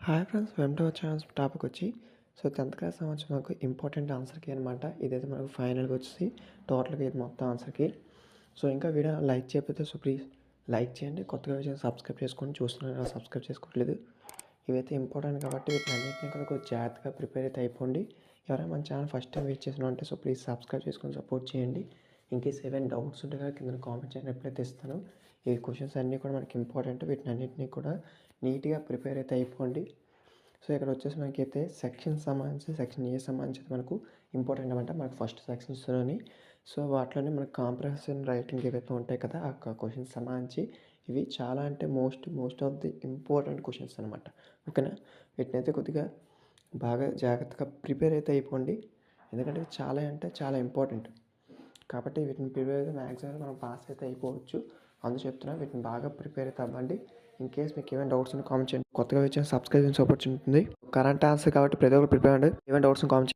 Hi friends, welcome to our channel. Topic వచ్చి 10th class సంబంధించి మనకు ఇంపార్టెంట్ ఆన్సర్కి అనమాట. ఇదైతే మనకు ఫైనల్గా వచ్చేసి టోటల్గా ఇది మొత్తం ఆన్సర్కి. ఇంకా వీడియో లైక్ చేయకపోతే ప్లీజ్ లైక్ చేయండి. కొత్తగా సబ్స్క్రైబ్ చేసుకొని చూస్తున్నారు, సబ్స్క్రైబ్ చేసుకోవట్లేదు. ఇవైతే ఇంపార్టెంట్ కాబట్టి వీటిని అన్నింటినీ కూడా కొంచెం జాగ్రత్తగా ప్రిపేర్ అయితే అయిపోండి. ఎవరైనా మన ఛానల్ ఫస్ట్ టైం విజిట్ చేసిన ఉంటే ప్లీజ్ సబ్స్క్రైబ్ చేసుకొని సపోర్ట్ చేయండి. ఇన్కేస్ ఏవైనా డౌట్స్ ఉంటే కదా కింద కామెంట్ చేయండి, రిప్లై అయితే ఇస్తాను. ఈ క్వశ్చన్స్ అన్నీ కూడా మనకి ఇంపార్టెంట్. వీటిని అన్నింటినీ కూడా నీట్గా ప్రిపేర్ అయితే అయిపోండి. ఇక్కడ వచ్చేసి మనకైతే సెక్షన్ సంబంధించి సెక్షన్ ఏ సంబంధించి మనకు ఇంపార్టెంట్ అనమాట. మనకు ఫస్ట్ సెక్షన్స్లోని వాటిలోనే మనకు కాంప్రహెన్సివ్ రైటింగ్ ఏవైతే ఉంటాయి కదా, ఆ క్వశ్చన్స్ సంబంధించి ఇవి చాలా అంటే most of the important questions అనమాట. ఓకేనా, వీటిని అయితే కొద్దిగా బాగా జాగ్రత్తగా ప్రిపేర్ అయితే అయిపోండి. ఎందుకంటే చాలా అంటే చాలా ఇంపార్టెంట్ కాబట్టి వీటిని ప్రిపేర్ అయితే మ్యాక్సిమం మనం పాస్ అయితే అయిపోవచ్చు. అందుకు చెప్తున్నా, వీటిని బాగా ప్రిపేర్ అయితే అవ్వండి. ఇన్ కేస్ మీకు ఏమైనా డౌట్స్ కామెంట్ చేయండి. కొత్తగా వచ్చి సబ్స్క్రైబ్ సపోర్ట్ ఉంటుంది. కరెంట్ ఆన్సర్ కాబట్టి ప్రతి ఒక్కరు ప్రిపేర్ అవ్వండి. ఏమైనా డౌట్స్ కామెంట్